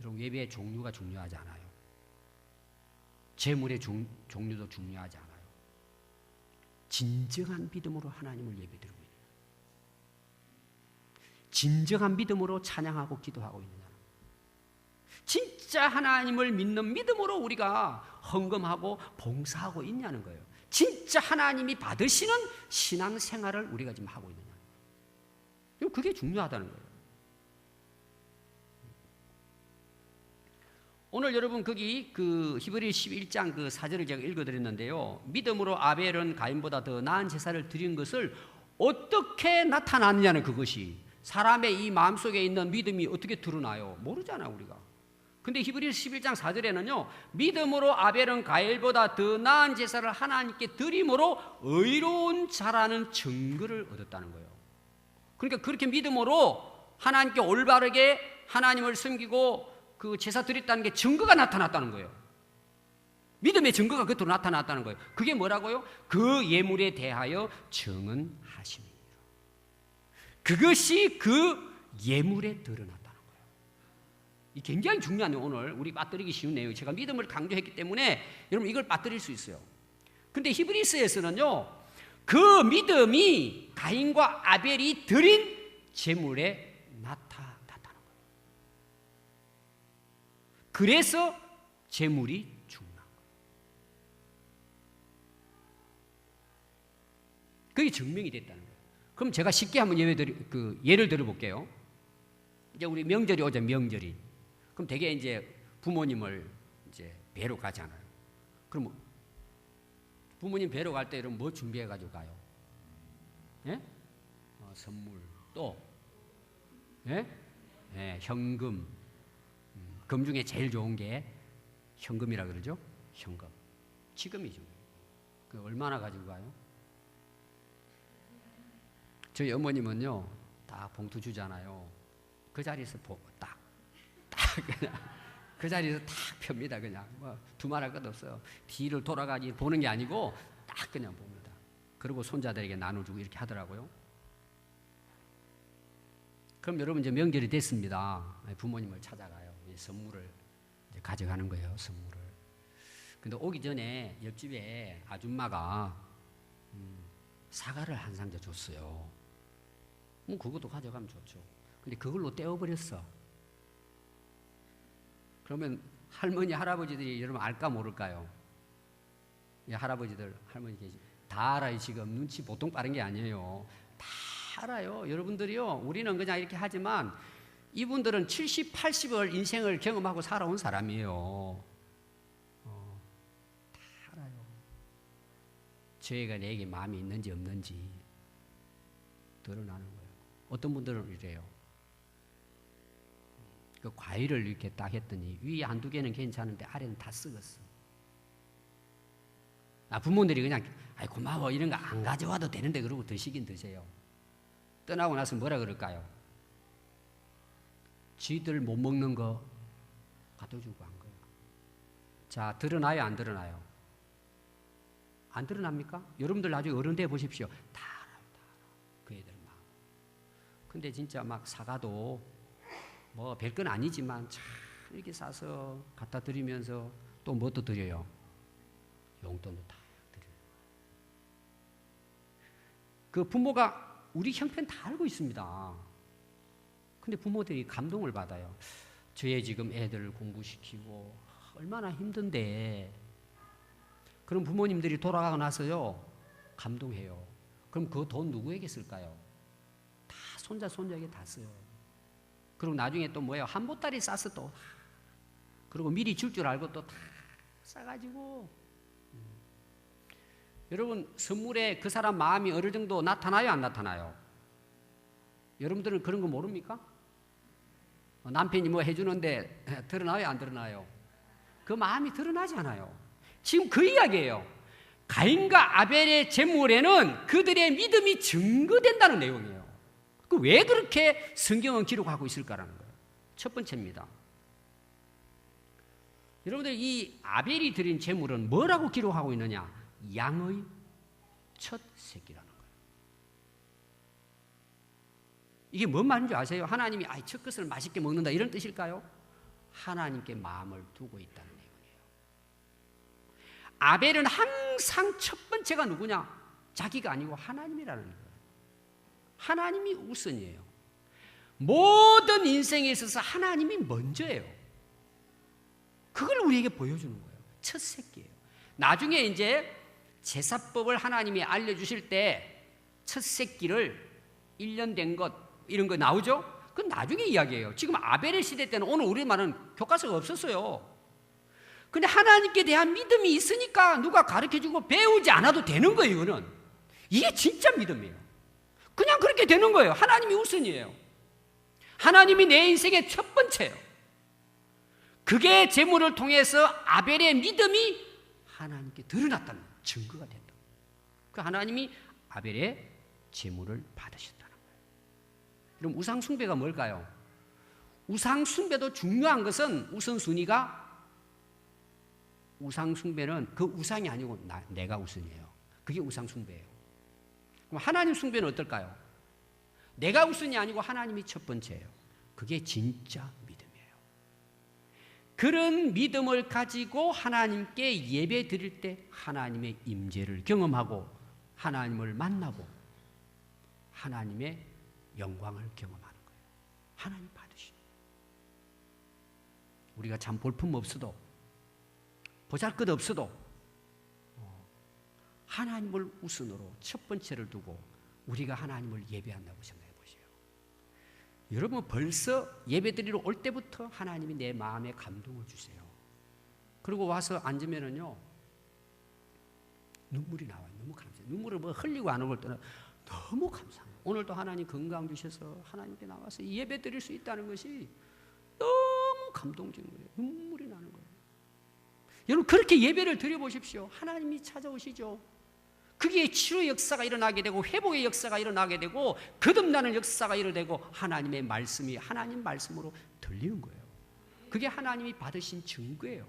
여러분, 예배의 종류가 중요하지 않아요. 재물의 종류도 중요하지 않아요. 진정한 믿음으로 하나님을 예배드리고 있느냐, 진정한 믿음으로 찬양하고 기도하고 있느냐, 진짜 하나님을 믿는 믿음으로 우리가 헌금하고 봉사하고 있냐는 거예요. 진짜 하나님이 받으시는 신앙생활을 우리가 지금 하고 있느냐, 그게 중요하다는 거예요. 오늘 여러분 거기 그 히브리 11장 그 4절을 제가 읽어드렸는데요, 믿음으로 아벨은 가인보다 더 나은 제사를 드린 것을 어떻게 나타났느냐는, 그것이 사람의 이 마음속에 있는 믿음이 어떻게 드러나요? 모르잖아 우리가. 근데 히브리 11장 4절에는요, 믿음으로 아벨은 가인보다 더 나은 제사를 하나님께 드림으로 의로운 자라는 증거를 얻었다는 거예요. 그러니까 그렇게 믿음으로 하나님께 올바르게 하나님을 섬기고 그 제사 드렸다는 게 증거가 나타났다는 거예요. 믿음의 증거가 그것으로 나타났다는 거예요. 그게 뭐라고요? 그 예물에 대하여 증언하심이니라. 그것이 그 예물에 드러났다는 거예요. 이 굉장히 중요한, 오늘 우리 빠뜨리기 쉬운 내용. 제가 믿음을 강조했기 때문에 여러분 이걸 빠뜨릴 수 있어요. 근데 히브리서에서는요, 그 믿음이 가인과 아벨이 드린 제물에 나타났다는 거예요. 그래서 제물이 중요한 거예요. 그게 증명이 됐다는 거예요. 그럼 제가 쉽게 한번 예를 들어볼게요. 이제 우리 명절이 오죠, 명절이. 그럼 되게 이제 부모님을 이제 뵈러 가잖아요. 그럼 부모님 뵈러 갈 때 이런 뭐 준비해 가지고 가요? 예? 선물 또 예? 예, 현금. 금 중에 제일 좋은 게 현금이라 그러죠? 현금. 지금이죠. 그 얼마나 가지고 가요? 저희 어머님은요, 딱 봉투 주잖아요. 그 자리에서 딱 그냥 그 자리에서 딱 펴니다. 그냥 뭐 두말할 것 없어요. 뒤를 돌아가지 보는 게 아니고 딱 그냥 봅니다. 그리고 손자들에게 나눠주고 이렇게 하더라고요. 그럼 여러분 이제 명절이 됐습니다. 부모님을 찾아가요. 선물을 이제 가져가는 거예요. 선물을. 근데 오기 전에 옆집에 아줌마가 사과를 한 상자 줬어요. 뭐 그것도 가져가면 좋죠. 근데 그걸로 떼어버렸어. 그러면 할머니, 할아버지들이 여러분 알까 모를까요? 할아버지들, 할머니 계시 다 알아요. 지금 눈치 보통 빠른 게 아니에요. 다 알아요. 여러분들이요. 우리는 그냥 이렇게 하지만 이분들은 70, 80을 인생을 경험하고 살아온 사람이에요. 다 알아요. 죄가 내게 마음이 있는지 없는지 드러나는 거예요. 어떤 분들은 이래요. 그 과일을 이렇게 딱 했더니 위에 한두 개는 괜찮은데 아래는 다 썩었어. 부모들이 그냥 아이 고마워 이런 거 안 가져와도 되는데 그러고 드시긴 드세요. 떠나고 나서 뭐라 그럴까요? 쥐들 못 먹는 거 갖다 주고 한 거야. 자, 드러나요 안 드러나요? 안 드러납니까? 여러분들 나중에 어른 돼 보십시오. 다 알아요. 다 알아. 그 애들 막. 근데 진짜 막 사과도 뭐 별건 아니지만 참 이렇게 싸서 갖다 드리면서 또 뭣도 드려요? 용돈도 다 드려요. 그 부모가 우리 형편 다 알고 있습니다. 근데 부모들이 감동을 받아요. 저의 지금 애들을 공부시키고 얼마나 힘든데. 그럼 부모님들이 돌아가고 나서요 감동해요. 그럼 그 돈 누구에게 쓸까요? 다 손자에게 다 써요. 그리고 나중에 또 뭐예요? 한 보따리 싸서 또 그리고 미리 줄 줄 알고 또 다 싸가지고 여러분 선물에 그 사람 마음이 어느 정도 나타나요 안 나타나요? 여러분들은 그런 거 모릅니까? 남편이 뭐 해주는데 드러나요 안 드러나요? 그 마음이 드러나지 않아요. 지금 그 이야기예요. 가인과 아벨의 제물에는 그들의 믿음이 증거된다는 내용이에요. 왜 그렇게 성경은 기록하고 있을까라는 거예요. 첫 번째입니다. 여러분들 이 아벨이 드린 제물은 뭐라고 기록하고 있느냐? 양의 첫 새끼라는 거예요. 이게 뭔 말인지 아세요? 하나님이 첫 것을 맛있게 먹는다 이런 뜻일까요? 하나님께 마음을 두고 있다는 내용이에요. 아벨은 항상 첫 번째가 누구냐? 자기가 아니고 하나님이라는 거예요. 하나님이 우선이에요. 모든 인생에 있어서 하나님이 먼저예요. 그걸 우리에게 보여주는 거예요. 첫 새끼예요. 나중에 이제 제사법을 하나님이 알려주실 때 첫 새끼를 1년 된 것 이런 거 나오죠? 그건 나중에 이야기예요. 지금 아벨의 시대 때는 오늘 우리 말은 교과서가 없었어요. 근데 하나님께 대한 믿음이 있으니까 누가 가르쳐주고 배우지 않아도 되는 거예요. 이거는. 이게 진짜 믿음이에요. 그냥 그렇게 되는 거예요. 하나님이 우선이에요. 하나님이 내 인생의 첫 번째예요. 그게 제물을 통해서 아벨의 믿음이 하나님께 드러났다는 증거가 된다. 그 하나님이 아벨의 제물을 받으셨다는 거예요. 그럼 우상 숭배가 뭘까요? 우상 숭배도 중요한 것은 우선순위가 우상 숭배는 그 우상이 아니고 내가 우선이에요. 그게 우상 숭배예요. 그럼 하나님 숭배는 어떨까요? 내가 우선이 아니고 하나님이 첫 번째예요. 그게 진짜 믿음이에요. 그런 믿음을 가지고 하나님께 예배 드릴 때 하나님의 임재를 경험하고 하나님을 만나고 하나님의 영광을 경험하는 거예요. 하나님 받으시는 거예요. 우리가 참 볼품 없어도 보잘것 없어도 하나님을 우선으로 첫 번째를 두고 우리가 하나님을 예배한다고 생각해 보세요. 여러분 벌써 예배드리러 올 때부터 하나님이 내 마음에 감동을 주세요. 그리고 와서 앉으면은요 눈물이 나와요. 너무 감사해요. 눈물을 뭐 흘리고 안 흘릴 때는 너무 감사해요. 오늘도 하나님 건강 주셔서 하나님께 나와서 예배 드릴 수 있다는 것이 너무 감동적인 거예요. 눈물이 나는 거예요. 여러분 그렇게 예배를 드려보십시오. 하나님이 찾아오시죠. 그게 치료 역사가 일어나게 되고 회복의 역사가 일어나게 되고 거듭나는 역사가 일어나고 하나님의 말씀이 하나님 말씀으로 들리는 거예요. 그게 하나님이 받으신 증거예요.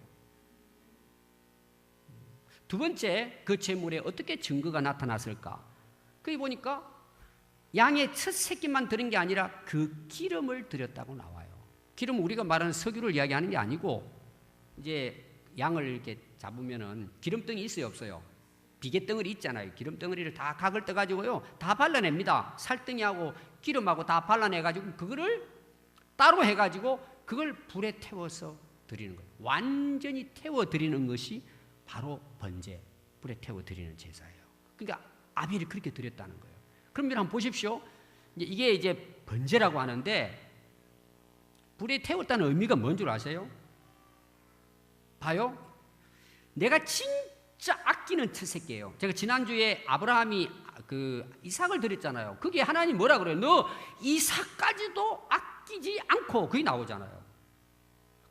두 번째, 그 제물에 어떻게 증거가 나타났을까? 거기 보니까 양의 첫 새끼만 드린 게 아니라 그 기름을 드렸다고 나와요. 기름은 우리가 말하는 석유를 이야기하는 게 아니고, 이제 양을 이렇게 잡으면은 기름덩이 있어요, 없어요? 비계덩어리 있잖아요. 기름덩어리를 다 각을 떠가지고요, 다 발라냅니다. 살덩이하고 기름하고 다 발라내가지고 그거를 따로 해가지고 그걸 불에 태워서 드리는 거예요. 완전히 태워 드리는 것이 바로 번제, 불에 태워 드리는 제사예요. 그러니까 아벨이 그렇게 드렸다는 거예요. 그럼 한번 보십시오. 이게 이제 번제라고 하는데 불에 태웠다는 의미가 뭔 줄 아세요? 봐요. 내가 진짜 아끼는 첫 새끼예요. 제가 지난주에 아브라함이 그 이삭을 드렸잖아요. 그게 하나님 뭐라 그래요? 너 이삭까지도 아끼지 않고, 그게 나오잖아요.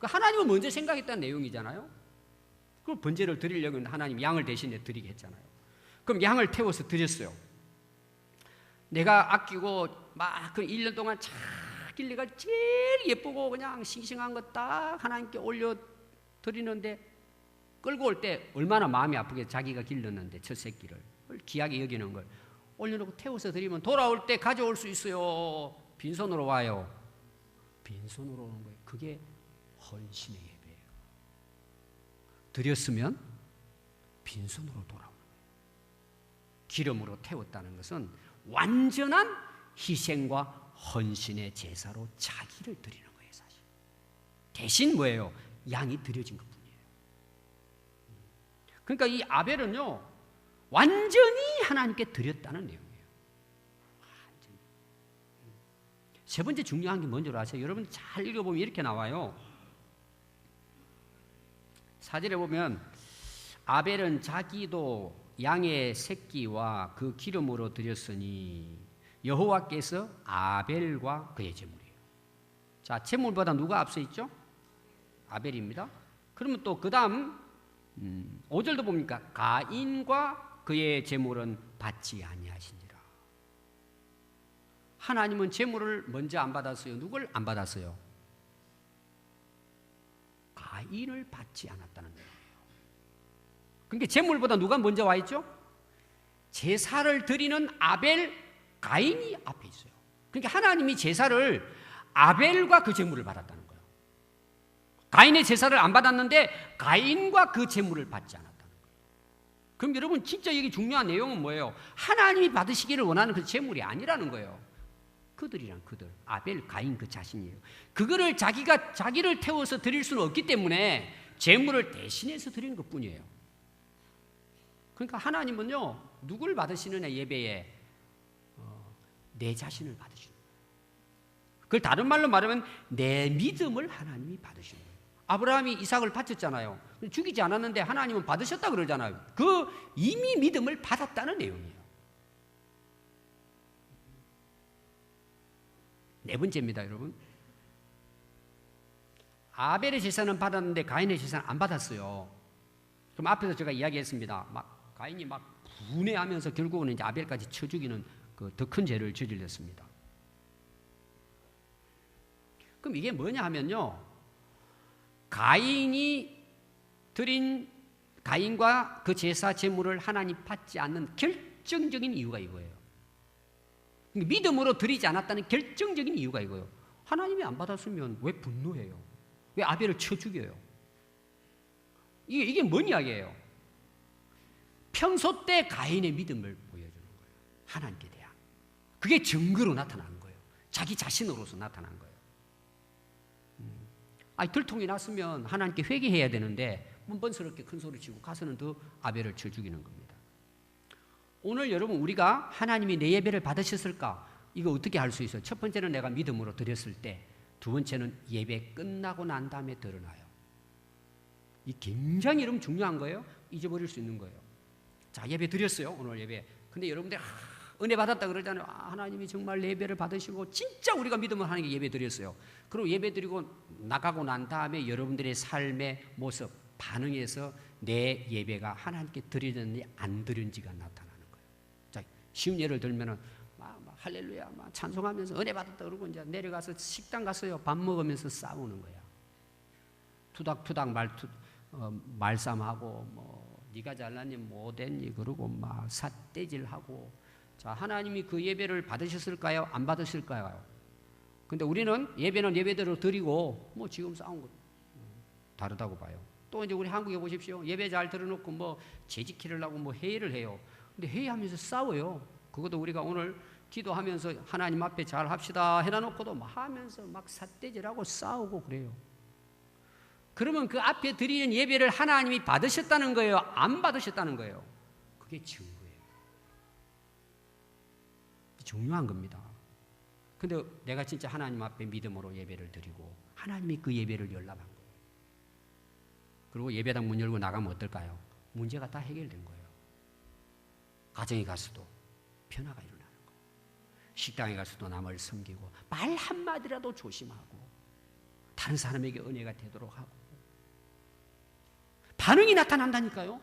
하나님은 먼저 생각했다는 내용이잖아요. 그 번제를 드리려고 하나님 양을 대신에 드리게 했잖아요. 그럼 양을 태워서 드렸어요. 내가 아끼고 막 그 1년 동안 잘 길리가 제일 예쁘고 그냥 싱싱한 거 딱 하나님께 올려 드리는데, 끌고 올 때 얼마나 마음이 아프게, 자기가 길렀는데 첫 새끼를 귀하게 여기는 걸 올려놓고 태워서 드리면 돌아올 때 가져올 수 있어요? 빈손으로 와요? 빈손으로 오는 거예요. 그게 헌신의 예배예요. 드렸으면 빈손으로 돌아오는 거예요. 기름으로 태웠다는 것은 완전한 희생과 헌신의 제사로 자기를 드리는 거예요, 사실. 대신 뭐예요? 양이 드려진 것뿐이에요. 그러니까 이 아벨은요, 완전히 하나님께 드렸다는 내용이에요. 완전히. 세 번째 중요한 게 뭔지 아세요? 여러분 잘 읽어보면 이렇게 나와요. 4절에 보면 아벨은 자기도 양의 새끼와 그 기름으로 드렸으니 여호와께서 아벨과 그의 제물이에요. 자, 제물보다 누가 앞서 있죠? 아벨입니다. 그러면 또 그 다음 5절도 봅니까? 가인과 그의 제물은 받지 아니하시니라. 하나님은 제물을 먼저 안 받았어요? 누굴 안 받았어요? 가인을 받지 않았다는 거예요. 그러니까 제물보다 누가 먼저 와 있죠? 제사를 드리는 아벨, 가인이 앞에 있어요. 그러니까 하나님이 제사를 아벨과 그 제물을 받았다는 거예요. 가인의 제사를 안 받았는데 가인과 그 제물을 받지 않았다는 거예요. 그럼 여러분 진짜 여기 중요한 내용은 뭐예요? 하나님이 받으시기를 원하는 그 제물이 아니라는 거예요. 그들이란 그들, 아벨, 가인 그 자신이에요. 그거를 자기를 태워서 드릴 수는 없기 때문에 제물을 대신해서 드리는 것뿐이에요. 그러니까 하나님은요, 누굴 받으시느냐 예배에 내 자신을 받으시는 거예요. 그걸 다른 말로 말하면 내 믿음을 하나님이 받으시는 거예요. 아브라함이 이삭을 바쳤잖아요. 죽이지 않았는데 하나님은 받으셨다 그러잖아요. 그 이미 믿음을 받았다는 내용이에요. 네 번째입니다, 여러분. 아벨의 제사는 받았는데 가인의 제사는 안 받았어요. 그럼 앞에서 제가 이야기했습니다. 가인이 막 분해하면서 결국은 이제 아벨까지 쳐 죽이는 그 더 큰 죄를 저질렀습니다. 그럼 이게 뭐냐 하면요, 가인이 드린 가인과 그 제사 제물을 하나님 받지 않는 결정적인 이유가 이거예요. 믿음으로 드리지 않았다는 결정적인 이유가 이거예요. 하나님이 안 받았으면 왜 분노해요? 왜 아벨을 쳐 죽여요? 이게 뭔 이야기예요? 평소 때 가인의 믿음을 보여주는 거예요. 하나님께 대한. 그게 증거로 나타나는 거예요. 자기 자신으로서 나타난 거예요. 들통이 났으면 하나님께 회개해야 되는데 문번스럽게 큰 소리 치고 가서는 더 아벨을 쳐 죽이는 겁니다. 오늘 여러분 우리가 하나님이 내 예배를 받으셨을까? 이거 어떻게 할 수 있어요? 첫 번째는 내가 믿음으로 드렸을 때, 두 번째는 예배 끝나고 난 다음에 드러나요. 이 굉장히 여러분 중요한 거예요. 잊어버릴 수 있는 거예요. 자, 예배 드렸어요. 오늘 예배. 근데 여러분들 은혜 받았다 그러잖아요. 하나님이 정말 예배를 받으시고 진짜 우리가 믿으면 하나님께 예배 드렸어요. 그리고 예배 드리고 나가고 난 다음에 여러분들의 삶의 모습, 반응에서 내 예배가 하나님께 드리는지 안 드린지가 나타나는 거예요. 자, 쉬운 예를 들면은 할렐루야 막 찬송하면서 은혜 받았다 그러고 이제 내려가서 식당 갔어요. 밥 먹으면서 싸우는 거야. 투닥투닥 말싸움하고 뭐 네가 잘났니 못했니 그러고 막 삿대질하고. 자, 하나님이 그 예배를 받으셨을까요? 안 받으실까요? 근데 우리는 예배는 예배대로 드리고 뭐 지금 싸운 거 다르다고 봐요. 또 이제 우리 한국에 보십시오. 예배 잘 들어놓고 뭐 재직회를 하고 뭐 회의를 해요. 근데 회의하면서 싸워요. 그것도 우리가 오늘 기도하면서 하나님 앞에 잘 합시다 해놔놓고도 막 하면서 막 삿대질하고 싸우고 그래요. 그러면 그 앞에 드리는 예배를 하나님이 받으셨다는 거예요? 안 받으셨다는 거예요? 그게 증거예요. 중요한 겁니다. 근데 내가 진짜 하나님 앞에 믿음으로 예배를 드리고 하나님이 그 예배를 열람한 거예요. 그리고 예배당 문 열고 나가면 어떨까요? 문제가 다 해결된 거예요. 가정에 가서도 변화가 일어나는 거예요. 식당에 가서도 남을 섬기고 말 한마디라도 조심하고 다른 사람에게 은혜가 되도록 하고 반응이 나타난다니까요.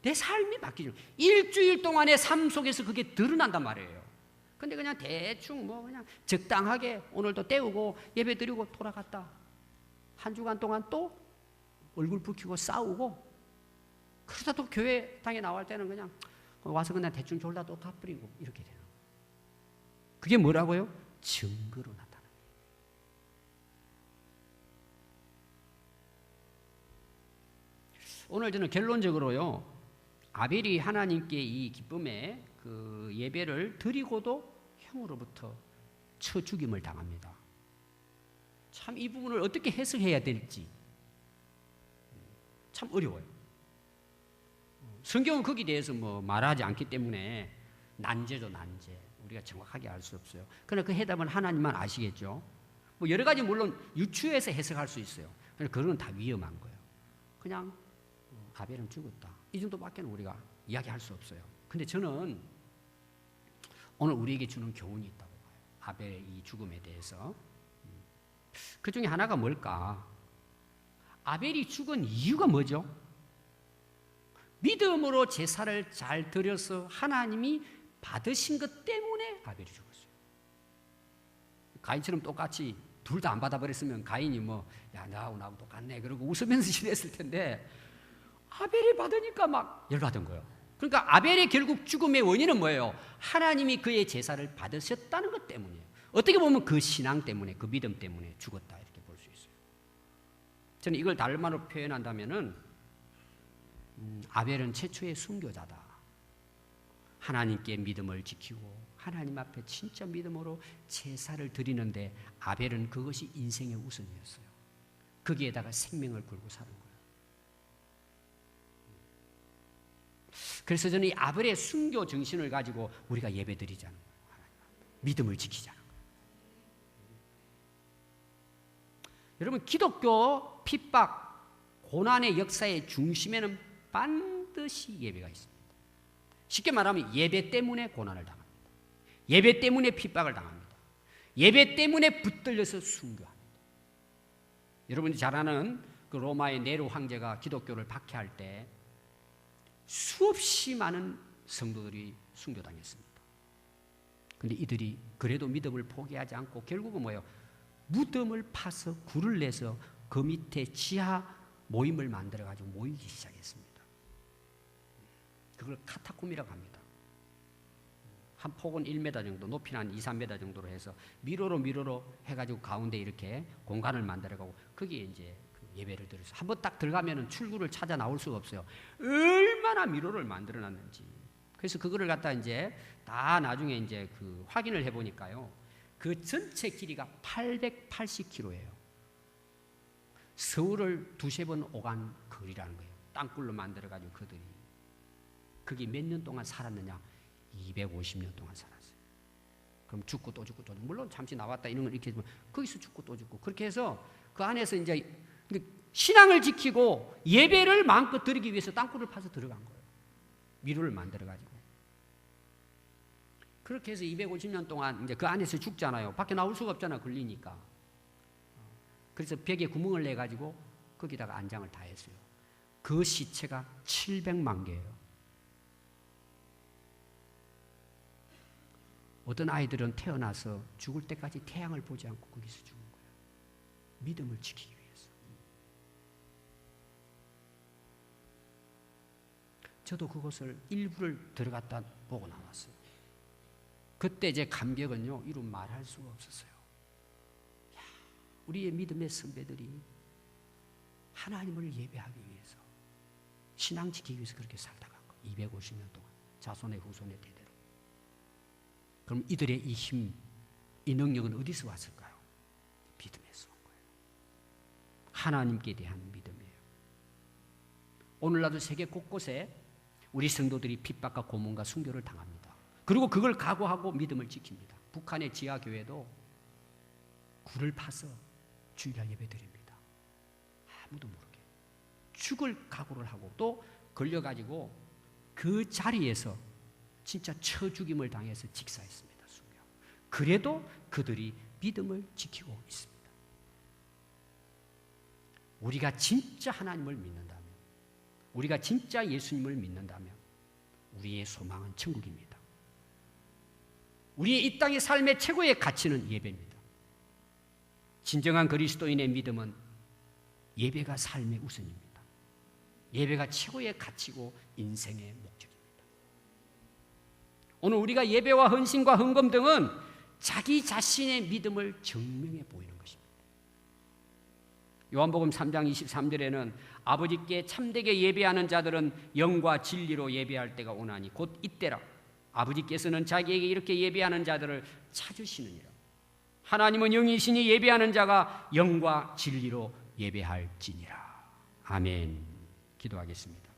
내 삶이 바뀌죠. 일주일 동안의 삶 속에서 그게 드러난단 말이에요. 근데 그냥 대충 뭐 그냥 적당하게 오늘도 때우고 예배 드리고 돌아갔다. 한 주간 동안 또 얼굴 붉히고 싸우고 그러다 또 교회당에 나올 때는 그냥 와서 그냥 대충 졸다 또 갚으리고 이렇게 되는 거예요. 그게 뭐라고요? 증거로 나타나는 거예요. 오늘 저는 결론적으로요. 아벨이 하나님께 이 기쁨의 그 예배를 드리고도 형으로부터 쳐 죽임을 당합니다. 참 이 부분을 어떻게 해석해야 될지 참 어려워요. 성경은 거기에 대해서 뭐 말하지 않기 때문에 난제죠, 난제. 우리가 정확하게 알 수 없어요. 그러나 그 해답은 하나님만 아시겠죠. 뭐 여러 가지 물론 유추해서 해석할 수 있어요. 그러나 그건 다 위험한 거예요. 그냥 아벨은 죽었다. 이 정도밖에는 우리가 이야기할 수 없어요. 근데 저는 오늘 우리에게 주는 교훈이 있다고 봐요. 아벨의 이 죽음에 대해서. 그 중에 하나가 뭘까? 아벨이 죽은 이유가 뭐죠? 믿음으로 제사를 잘 드려서 하나님이 받으신 것 때문에 아벨이 죽었어요. 가인처럼 똑같이 둘 다 안 받아버렸으면 가인이 뭐 야 나하고 똑같네 그러고 웃으면서 지냈을 텐데 아벨이 받으니까 막 열받은 거예요. 그러니까 아벨의 결국 죽음의 원인은 뭐예요? 하나님이 그의 제사를 받으셨다는 것 때문이에요. 어떻게 보면 그 신앙 때문에 그 믿음 때문에 죽었다 이렇게 볼 수 있어요. 저는 이걸 다른 말로 표현한다면은 아벨은 최초의 순교자다. 하나님께 믿음을 지키고 하나님 앞에 진짜 믿음으로 제사를 드리는데 아벨은 그것이 인생의 우선이었어요. 거기에다가 생명을 걸고 사는 거예요. 그래서 저는 이 아벨의 순교 정신을 가지고 우리가 예배드리자는 거예요. 믿음을 지키자는 거예요. 여러분 기독교 핍박, 고난의 역사의 중심에는 반드시 예배가 있습니다. 쉽게 말하면 예배 때문에 고난을 당합니다. 예배 때문에 핍박을 당합니다. 예배 때문에 붙들려서 순교합니다. 여러분이 잘 아는 그 로마의 네로 황제가 기독교를 박해할 때 수없이 많은 성도들이 순교당했습니다. 그런데 이들이 그래도 믿음을 포기하지 않고 결국은 뭐예요? 무덤을 파서 굴을 내서 그 밑에 지하 모임을 만들어가지고 모이기 시작했습니다. 그걸 카타콤이라고 합니다. 한 폭은 1m 정도, 높이는 한 2, 3m 정도로 해서 미로로 해가지고 가운데 이렇게 공간을 만들어가고 거기에 이제 예배를 드려서 한번 딱 들어가면은 출구를 찾아 나올 수가 없어요. 얼마나 미로를 만들어놨는지. 그래서 그거를 갖다 이제 다 나중에 이제 그 확인을 해보니까요. 그 전체 길이가 880km예요. 서울을 두세 번 오간 거리라는 거예요. 땅굴로 만들어가지고 그들이. 그게 몇 년 동안 살았느냐? 250년 동안 살았어요. 그럼 죽고 또 죽고 또 죽고. 물론 잠시 나왔다 이런 걸 이렇게 하지만 거기서 죽고 또 죽고. 그렇게 해서 그 안에서 이제 신앙을 지키고 예배를 마음껏 드리기 위해서 땅굴을 파서 들어간 거예요. 미루를 만들어 가지고. 그렇게 해서 250년 동안 이제 그 안에서 죽잖아요. 밖에 나올 수가 없잖아, 걸리니까. 그래서 벽에 구멍을 내 가지고 거기다가 안장을 다 했어요. 그 시체가 700만 개예요. 어떤 아이들은 태어나서 죽을 때까지 태양을 보지 않고 거기서 죽은 거예요. 믿음을 지키기 위해서. 저도 그것을 일부를 들어갔다 보고 나왔어요. 그때 제 감격은요, 이루 말할 수가 없었어요. 야, 우리의 믿음의 선배들이 하나님을 예배하기 위해서, 신앙 지키기 위해서 그렇게 살다 간 거예요. 250년 동안. 자손의 후손의 대대로. 그럼 이들의 이 힘, 이 능력은 어디서 왔을까요? 믿음에서 온 거예요. 하나님께 대한 믿음이에요. 오늘날도 세계 곳곳에 우리 성도들이 핍박과 고문과 순교를 당합니다. 그리고 그걸 각오하고 믿음을 지킵니다. 북한의 지하교회도 굴을 파서 주일날 예배드립니다. 아무도 모르게. 죽을 각오를 하고 또 걸려가지고 그 자리에서 진짜 처죽임을 당해서 직사했습니다. 순교. 그래도 그들이 믿음을 지키고 있습니다. 우리가 진짜 하나님을 믿는다면, 우리가 진짜 예수님을 믿는다면 우리의 소망은 천국입니다. 우리의 이 땅의 삶의 최고의 가치는 예배입니다. 진정한 그리스도인의 믿음은 예배가 삶의 우선입니다. 예배가 최고의 가치고 인생의 목적입니다. 오늘 우리가 예배와 헌신과 헌금 등은 자기 자신의 믿음을 증명해 보이는 것입니다. 요한복음 3장 23절에는 아버지께 참되게 예배하는 자들은 영과 진리로 예배할 때가 오나니 곧 이때라. 아버지께서는 자기에게 이렇게 예배하는 자들을 찾으시느니라. 하나님은 영이시니 예배하는 자가 영과 진리로 예배할지니라. 아멘. 기도하겠습니다.